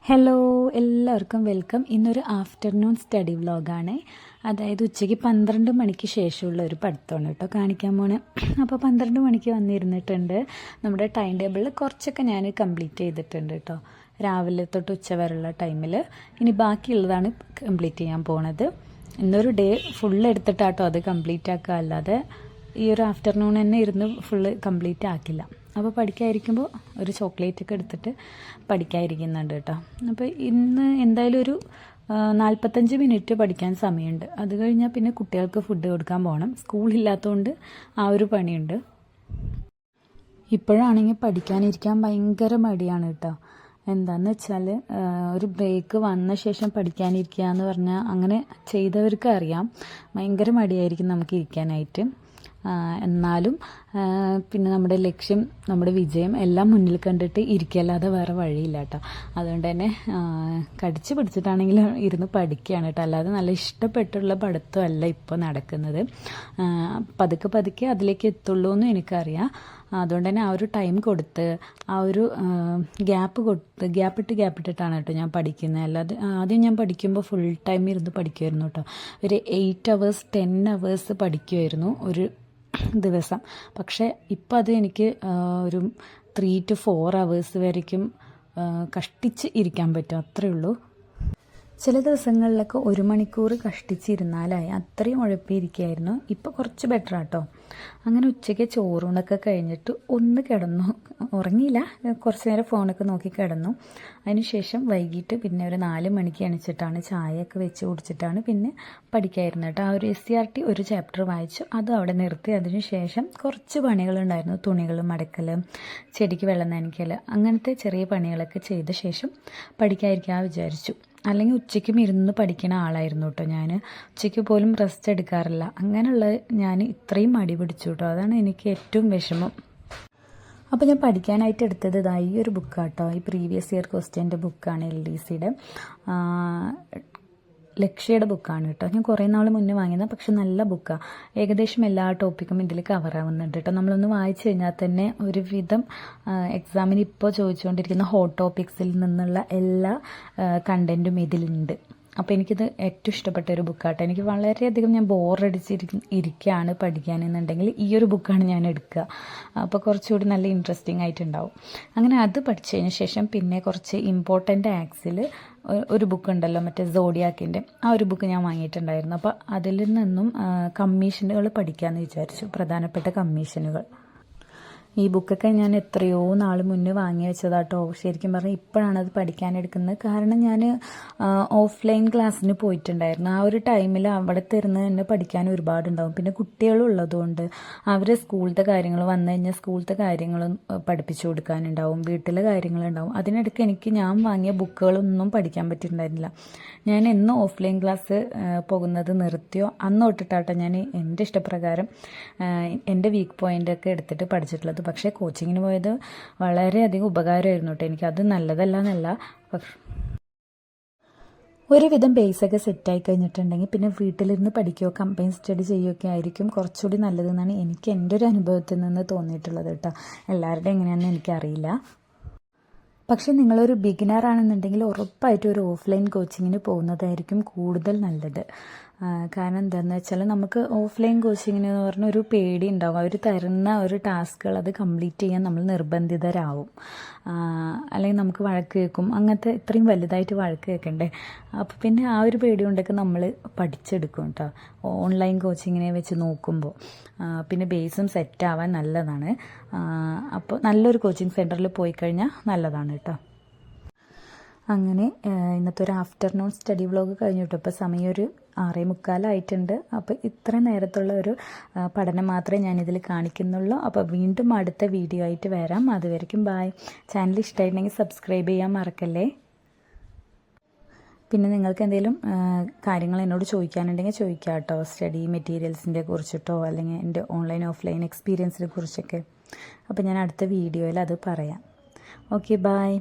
Hello, എല്ലാവർക്കും welcome. ഇന്നൊരു afternoon study വ്ലോഗാണ്. അതായത് ഉച്ചയ്ക്ക് 12 മണിക്ക് ശേഷമുള്ള ഒരു പഠിത്തമാണ് കേട്ടോ കാണിക്കാൻ പോണേ. അപ്പോൾ 12 മണിക്ക് വന്നിരുന്നിട്ടുണ്ട്. നമ്മുടെ ടൈം ടേബിളിൽ കുറച്ചൊക്കെ ഞാൻ കംപ്ലീറ്റ് ചെയ്തിട്ടുണ്ട് കേട്ടോ, രാവിലെ തൊട്ട് ഉച്ച വരെയുള്ള ടൈമിൽ. ഇനി ബാക്കിയുള്ളതാണ് കംപ്ലീറ്റ് ചെയ്യാൻ പോണത്. ഇന്നൊരു ഡേ ഫുള്ള് എടുത്തിട്ടാട്ടോ അത് കംപ്ലീറ്റ് ആക്കുക, അല്ലാതെ ഈ ഒരു ആഫ്റ്റർനൂൺ തന്നെ ഇരുന്ന് ഫുള്ള് കംപ്ലീറ്റ് ആക്കില്ല. അപ്പോൾ പഠിക്കാതിരിക്കുമ്പോൾ ഒരു ചോക്ലേറ്റൊക്കെ എടുത്തിട്ട് പഠിക്കാതിരിക്കുന്നുണ്ട് കേട്ടോ. അപ്പോൾ ഇന്ന് എന്തായാലും ഒരു 45 മിനിറ്റ് പഠിക്കാൻ സമയമുണ്ട്. അത് കഴിഞ്ഞാൽ പിന്നെ കുട്ടികൾക്ക് ഫുഡ് കൊടുക്കാൻ പോകണം. സ്കൂളില്ലാത്തതുകൊണ്ട് ആ ഒരു പണിയുണ്ട്. ഇപ്പോഴാണെങ്കിൽ പഠിക്കാനിരിക്കാൻ ഭയങ്കര മടിയാണ് കേട്ടോ. എന്താണെന്ന് വെച്ചാൽ ഒരു ബ്രേക്ക് വന്ന ശേഷം പഠിക്കാനിരിക്കുക എന്ന് പറഞ്ഞാൽ അങ്ങനെ ചെയ്തവർക്ക് അറിയാം, ഭയങ്കര മടിയായിരിക്കും നമുക്ക് ഇരിക്കാനായിട്ട്. എന്നാലും പിന്നെ നമ്മുടെ ലക്ഷ്യം, നമ്മുടെ വിജയം എല്ലാം മുന്നിൽ കണ്ടിട്ട് ഇരിക്കല്ലാതെ വേറെ വഴിയില്ല കേട്ടോ. അതുകൊണ്ട് തന്നെ കടിച്ച് പിടിച്ചിട്ടാണെങ്കിലും ഇരുന്ന് പഠിക്കുകയാണ് കേട്ടോ. അല്ലാതെ നല്ല ഇഷ്ടപ്പെട്ടുള്ള പഠിത്തമല്ല ഇപ്പോൾ നടക്കുന്നത്. പതുക്കെ പതുക്കെ അതിലേക്ക് എത്തുള്ളൂ എന്ന് എനിക്കറിയാം. അതുകൊണ്ട് തന്നെ ആ ഒരു ടൈം കൊടുത്ത്, ആ ഒരു ഗ്യാപ്പിട്ടിട്ടാണ് കേട്ടോ ഞാൻ പഠിക്കുന്നത്. അല്ലാതെ ആദ്യം ഞാൻ പഠിക്കുമ്പോൾ ഫുൾ ടൈം ഇരുന്ന് പഠിക്കുമായിരുന്നു കേട്ടോ. ഒരു 8 hours 10 hours പഠിക്കുമായിരുന്നു ഒരു ദിവസം. പക്ഷേ ഇപ്പം അത് എനിക്ക് ഒരു 3 to 4 hours വരയ്ക്കും കഷ്ടിച്ച് ഇരിക്കാൻ പറ്റും, അത്രയേ ഉള്ളൂ. ചില ദിവസങ്ങളിലൊക്കെ 1 മണിക്കൂർ കഷ്ടിച്ചിരുന്നാലായി, അത്രയും ഉഴപ്പിയിരിക്കുകയായിരുന്നു. ഇപ്പോൾ കുറച്ച് ബെറ്റർ ആട്ടോ. അങ്ങനെ ഉച്ചയ്ക്ക് ചോറൂണൊക്കെ കഴിഞ്ഞിട്ട് ഒന്ന് കിടന്നു, ഉറങ്ങിയില്ല, കുറച്ച് നേരം ഫോണൊക്കെ നോക്കി കിടന്നു. അതിനുശേഷം വൈകിട്ട് പിന്നെ ഒരു 4 മണിക്ക് എണിച്ചിട്ടാണ് ചായയൊക്കെ വെച്ച് കുടിച്ചിട്ടാണ് പിന്നെ പഠിക്കായിരുന്നു കേട്ടോ. ആ ഒരു SCERT ഒരു ചാപ്റ്റർ വായിച്ചു, അത് അവിടെ നിർത്തി. അതിനുശേഷം കുറച്ച് പണികളുണ്ടായിരുന്നു, തുണികൾ മടക്കൽ, ചെടിക്ക് വെള്ളം നനയ്ക്കൽ, അങ്ങനത്തെ ചെറിയ പണികളൊക്കെ ചെയ്ത ശേഷം പഠിക്കാതിരിക്കാൻ വിചാരിച്ചു. അല്ലെങ്കിൽ ഉച്ചയ്ക്കും ഇരുന്ന് പഠിക്കുന്ന ആളായിരുന്നു കേട്ടോ ഞാൻ. ഉച്ചയ്ക്ക് പോലും റെസ്റ്റ് എടുക്കാറില്ല. അങ്ങനെയുള്ള ഞാൻ ഇത്രയും മടി പിടിച്ചു കേട്ടോ. അതാണ് എനിക്ക് ഏറ്റവും വിഷമം. അപ്പോൾ ഞാൻ പഠിക്കാനായിട്ട് എടുത്തത് ഈ ഒരു ബുക്കാണ് കേട്ടോ. ഈ പ്രീവിയസ് ഇയർ ക്വസ്റ്റ്യൻ്റെ ബുക്കാണ്, LDCയുടെ ലക്ഷ്യയുടെ ബുക്കാണ് കേട്ടോ. ഞാൻ കുറേ നാൾ മുന്നേ വാങ്ങിയത്, പക്ഷെ നല്ല ബുക്കാണ്. ഏകദേശം എല്ലാ ടോപ്പിക്കും ഇതിൽ കവറാവുന്നുണ്ട് കേട്ടോ. നമ്മളൊന്ന് വായിച്ചു കഴിഞ്ഞാൽ തന്നെ ഒരുവിധം എക്സാമിന് ഇപ്പോൾ ചോദിച്ചുകൊണ്ടിരിക്കുന്ന ഹോട്ട് ടോപ്പിക്സിൽ നിന്നുള്ള എല്ലാ കണ്ടൻറ്റും ഇതിലുണ്ട്. അപ്പോൾ എനിക്കിത് ഏറ്റവും ഇഷ്ടപ്പെട്ട ഒരു ബുക്കാട്ടോ. എനിക്ക് വളരെയധികം ഞാൻ ഇരിക്കുകയാണ് പഠിക്കാനെന്നുണ്ടെങ്കിൽ ഈ ഒരു ബുക്കാണ് ഞാൻ എടുക്കുക. അപ്പോൾ കുറച്ചുകൂടി നല്ല ഇൻട്രസ്റ്റിംഗ് ആയിട്ടുണ്ടാവും. അങ്ങനെ അത് പഠിച്ചതിന് ശേഷം പിന്നെ കുറച്ച് ഇമ്പോർട്ടൻ്റ് ആക്സിൽ ഒരു ബുക്ക് ഉണ്ടല്ലോ, മറ്റേ സോഡിയാക്കിൻ്റെ, ആ ഒരു ബുക്ക് ഞാൻ വാങ്ങിയിട്ടുണ്ടായിരുന്നു. അപ്പോൾ അതിൽ നിന്നും കമ്മീഷനുകൾ പഠിക്കാമെന്ന് വിചാരിച്ചു, പ്രധാനപ്പെട്ട കമ്മീഷനുകൾ. ഈ ബുക്കൊക്കെ ഞാൻ എത്രയോ നാൾ മുന്നേ വാങ്ങി വെച്ചതാട്ടോ. ശരിക്കും പറഞ്ഞാൽ ഇപ്പോഴാണ് അത് പഠിക്കാനെടുക്കുന്നത്. കാരണം ഞാൻ ഓഫ്ലൈൻ ക്ലാസ്സിന് പോയിട്ടുണ്ടായിരുന്നു. ആ ഒരു ടൈമിൽ അവിടെ തരുന്ന തന്നെ പഠിക്കാൻ ഒരുപാടുണ്ടാവും. പിന്നെ കുട്ടികളുള്ളതുകൊണ്ട് അവരെ സ്കൂളത്തെ കാര്യങ്ങൾ വന്നു കഴിഞ്ഞാൽ സ്കൂളത്തെ കാര്യങ്ങളും പഠിപ്പിച്ചു കൊടുക്കാനുണ്ടാവും, വീട്ടിലെ കാര്യങ്ങളുണ്ടാവും. അതിനിടയ്ക്ക് ഞാൻ വാങ്ങിയ ബുക്കുകളൊന്നും പഠിക്കാൻ പറ്റിയിട്ടുണ്ടായിരുന്നില്ല. ഞാൻ എന്ന് ഓഫ്ലൈൻ ക്ലാസ് പോകുന്നത് നിർത്തിയോ അന്ന് തൊട്ടിട്ടാട്ടോ ഞാൻ എൻ്റെ ഇഷ്ടപ്രകാരം എൻ്റെ വീക്ക് പോയിൻ്റൊക്കെ എടുത്തിട്ട് പഠിച്ചിട്ടുള്ളത്. പക്ഷേ കോച്ചിങ്ങിന് പോയത് വളരെയധികം ഉപകാരമായിരുന്നു കേട്ടോ. എനിക്കത് നല്ലതല്ല എന്നല്ല, ഒരുവിധം ബേസൊക്കെ സെറ്റായി കഴിഞ്ഞിട്ടുണ്ടെങ്കിൽ പിന്നെ വീട്ടിലിരുന്ന് പഠിക്കുകയോ കമ്പൈൻ സ്റ്റഡി ചെയ്യുകയൊക്കെ ആയിരിക്കും കുറച്ചുകൂടി നല്ലതെന്നാണ് എനിക്ക് എൻ്റെ ഒരു അനുഭവത്തിൽ നിന്ന് തോന്നിയിട്ടുള്ളത് കേട്ടോ. എല്ലാവരുടെയും എങ്ങനെയാണെന്ന് എനിക്കറിയില്ല. പക്ഷേ നിങ്ങളൊരു ബിഗിനർ ആണെന്നുണ്ടെങ്കിൽ ഉറപ്പായിട്ടും ഒരു ഓഫ്ലൈൻ കോച്ചിങ്ങിന് പോകുന്നതായിരിക്കും കൂടുതൽ നല്ലത്. കാരണം എന്താണെന്ന് വെച്ചാൽ നമുക്ക് ഓഫ്ലൈൻ കോച്ചിങ്ങിന് എന്ന് പറഞ്ഞാൽ ഒരു പേടി ഉണ്ടാവും. അവർ തരുന്ന ഒരു ടാസ്കുകൾ അത് കംപ്ലീറ്റ് ചെയ്യാൻ നമ്മൾ നിർബന്ധിതരാവും. അല്ലെങ്കിൽ നമുക്ക് വഴക്ക് കേൾക്കും, അങ്ങനത്തെ ഇത്രയും വലുതായിട്ട് വഴക്ക് കേൾക്കണ്ടേ. അപ്പോൾ പിന്നെ ആ ഒരു പേടി കൊണ്ടൊക്കെ നമ്മൾ പഠിച്ചെടുക്കും കേട്ടോ ഓൺലൈൻ കോച്ചിങ്ങിനെ വെച്ച് നോക്കുമ്പോൾ. പിന്നെ ബേസും സെറ്റാവാൻ നല്ലതാണ്. അപ്പോൾ നല്ലൊരു കോച്ചിങ് സെൻറ്ററിൽ പോയി കഴിഞ്ഞാൽ നല്ലതാണ് കേട്ടോ. അങ്ങനെ ഇന്നത്തെ ഒരു ആഫ്റ്റർനൂൺ സ്റ്റഡി വ്ലോഗ് കഴിഞ്ഞു കേട്ടോ. ഇപ്പോൾ സമയം ഒരു 6:45 അപ്പോൾ ഇത്ര നേരത്തുള്ള ഒരു പഠനം മാത്രമേ ഞാനിതിൽ കാണിക്കുന്നുള്ളൂ. അപ്പോൾ വീണ്ടും അടുത്ത വീഡിയോ ആയിട്ട് വരാം. അതുവരെയ്ക്കും ബായ്. ചാനൽ ഇഷ്ടമായിട്ടുണ്ടെങ്കിൽ സബ്സ്ക്രൈബ് ചെയ്യാൻ മറക്കല്ലേ. പിന്നെ നിങ്ങൾക്ക് എന്തെങ്കിലും കാര്യങ്ങൾ എന്നോട് ചോദിക്കാനുണ്ടെങ്കിൽ ചോദിക്കാം കേട്ടോ. സ്റ്റഡി മെറ്റീരിയൽസിൻ്റെ കുറിച്ചിട്ടോ അല്ലെങ്കിൽ എൻ്റെ ഓൺലൈൻ ഓഫ്ലൈൻ എക്സ്പീരിയൻസിനെ കുറിച്ചൊക്കെ. അപ്പോൾ ഞാൻ അടുത്ത വീഡിയോയിൽ അത് പറയാം. Okay, bye.